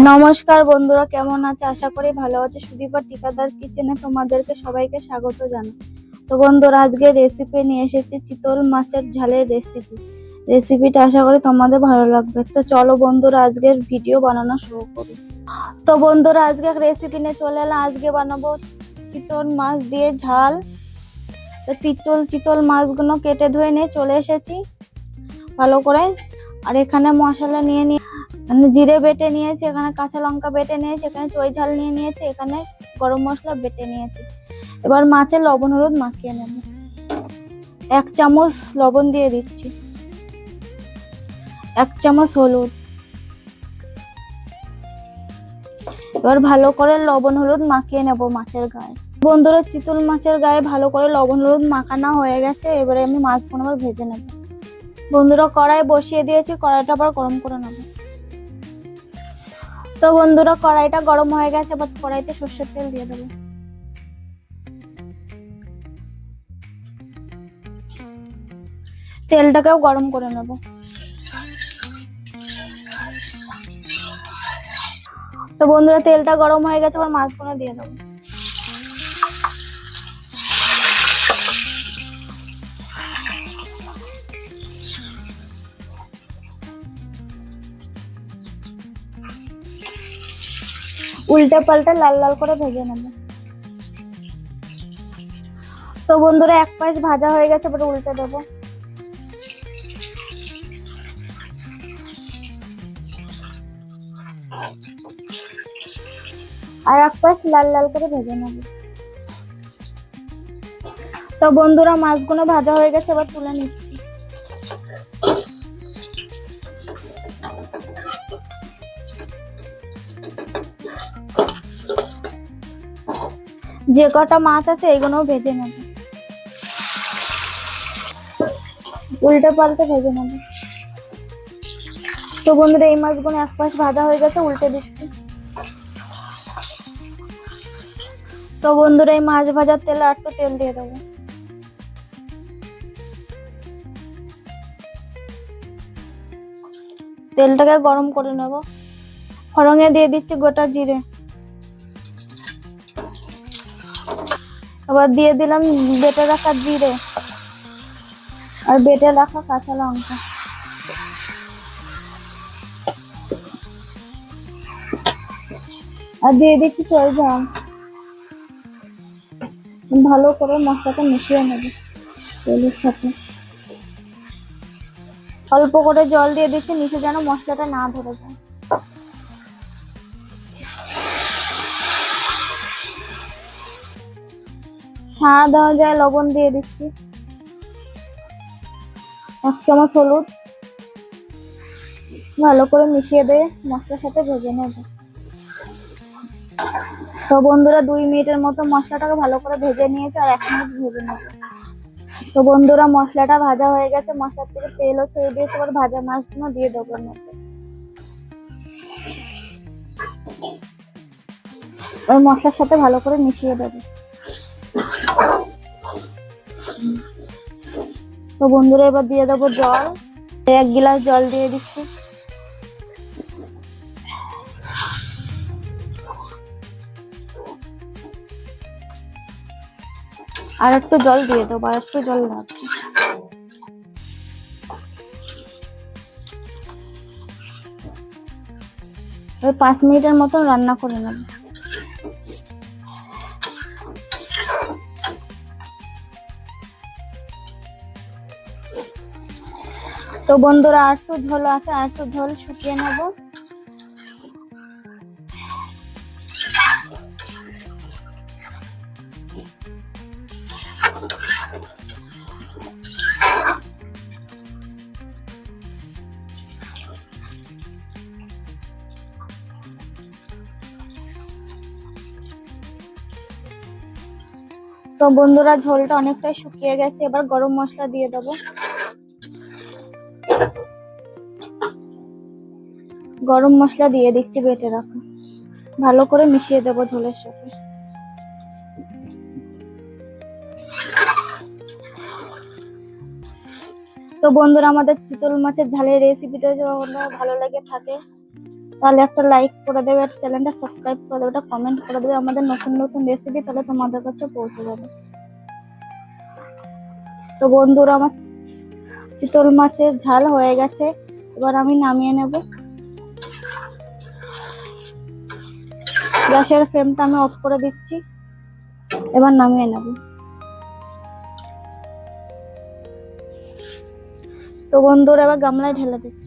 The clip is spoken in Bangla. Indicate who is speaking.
Speaker 1: নমস্কার বন্ধুরা, কেমন আছে? আশা করি ভালো আছে। সুদীপা ঠিকাদার কিচেনে তোমাদেরকে সবাইকে স্বাগত জানাই। তো বন্ধুরা, আজকে রেসিপি নিয়ে এসেছি চিতল মাছের ঝালের রেসিপিটা আশা করি তোমাদের ভালো লাগবে। তো চলো বন্ধুরা, আজকের ভিডিও বানানো শুরু করি। তো বন্ধুরা, আজকে রেসিপি নিয়ে চলে এলাম। আজকে বানাবো চিতল মাছ দিয়ে ঝাল। তো চিতল মাছগুলো কেটে ধুয়ে নিয়ে চলে এসেছি ভালো করে। আর এখানে মশলা নিয়ে জিরে বেটে নিয়েছি, এখানে কাঁচা লঙ্কা বেটে নিয়েছি, এখানে চই ঝাল নিয়ে নিয়েছি, এখানে গরম মশলা বেটে নিয়েছি। এবার মাছের লবণ হলুদ মাখিয়ে নেব। 1 চামচ লবণ দিয়ে দিচ্ছি, 1 চামচ হলুদ। এবার ভালো করে লবণ হলুদ মাখিয়ে নেব মাছের গায়ে। বন্ধুরা, চিতল মাছের গায়ে ভালো করে লবণ হলুদ মাখানো হয়ে গেছে। এবারে আমি মাছগুলো আবার ভেজে নেব। বন্ধুরা, কড়াই বসিয়ে দিয়েছি, কড়াইটা আবার গরম করে নেব। তো বন্ধুরা, কড়াইটা গরম হয়ে গেছে। এবার কড়াইতে সরষের তেল দিয়ে দেবো। তেলটাকেও গরম করে নেব। তো বন্ধুরা, তেলটা গরম হয়ে গেছে, এবার মাছগুলো দিয়ে দেবো। উল্টে পাল্টে লাল লাল করে ভেজে নেব। তো বন্ধুরা, এক পাশ ভাজা হয়ে গেছে, এবার উল্টে দেবো। আর এক পাশ লাল লাল করে ভেজে নেব। তো বন্ধুরা, মাছগুলো ভাজা হয়ে গেছে, এবার তুলে নিচ্ছি। যে কটা মাছ আছে এগুলোও ভেজে নেব, উল্টে পাল্টে ভেজে নেব। তো বন্ধুরা, এই মাছগুলো এক পাশ ভাজা হয়ে গেছে, উল্টে দিচ্ছি। তো বন্ধুরা, এই মাছ ভাজার তেলে আর একটু তেল দিয়ে দেবো। তেলটাকে গরম করে নেব। ফোড়নে দিয়ে দিচ্ছি গোটা জিরে। আবার দিয়ে দিলাম বেটে রাখা জিরে আর বেটে রাখা কাঁচা লঙ্কা। আর দিয়ে দিচ্ছি চই ঝাল। ভালো করে মশলাটা মিশিয়ে নেব তেলের সাথে। অল্প করে জল দিয়ে দিচ্ছি, নিচে যেন মশলাটা না ধরে যায়। স্বাদ অনুযায়ী লবণ দিয়ে দিচ্ছি, 1 চামচ হলুদ। ভালো করে মিশিয়ে দিয়ে মশলার সাথে ভেজে নেব। তো বন্ধুরা, 2 মিনিটের মতো মশলাটাকে ভালো করে ভেজে নিয়েছি, আর 1 মিনিট ভেজে নেব। তো বন্ধুরা, মশলাটা ভাজা হয়ে গেছে, মশলার থেকে তেলও ছেড়ে দিয়েছে। এবার ভাজা মাছগুলো দিয়ে দেবো এর মধ্যে। ওই মশলার সাথে ভালো করে মিশিয়ে দেবো। তো বন্ধুরা, এবার দিয়ে দেবো জল। 1 গ্লাস জল দিয়ে দিচ্ছি। আর একটু জল দিয়ে দেবো, আর একটু জল লাগবে। ওই 5 মিনিটের মতন রান্না করে নেব। তো বন্ধুরা, আর একটু ঝোল আছে, আর একটু ঝোল শুকিয়ে নেব। তো বন্ধুরা, ঝোলটা অনেকটাই শুকিয়ে গেছে। এবার গরম মশলা দিয়ে দেবো। গরম মশলা দিয়ে দিচ্ছি বেটে রাখা। ভালো করে মিশিয়ে দেবো ঝোলের সাথে। তো বন্ধুরা, আমাদের চিতল মাছের ঝালের রেসিপিটা যদি ভালো লেগে থাকে তাহলে একটা লাইক করে দেবে, একটা চ্যানেলটা সাবস্ক্রাইব করে দেবে, একটা কমেন্ট করে দেবে আমাদের নতুন নতুন রেসিপি, তাহলে তোমাদের কাছে পৌঁছে যাবে। তো বন্ধুরা, আমার চিতল মাছের ঝাল হয়ে গেছে, এবার আমি নামিয়ে নেব। গ্যাসের ফ্লেমটা আমি অফ করে দিচ্ছি, এবার নামিয়ে নেব। তো বন্ধুরা, এবার গামলায় ঢেলে দিচ্ছি।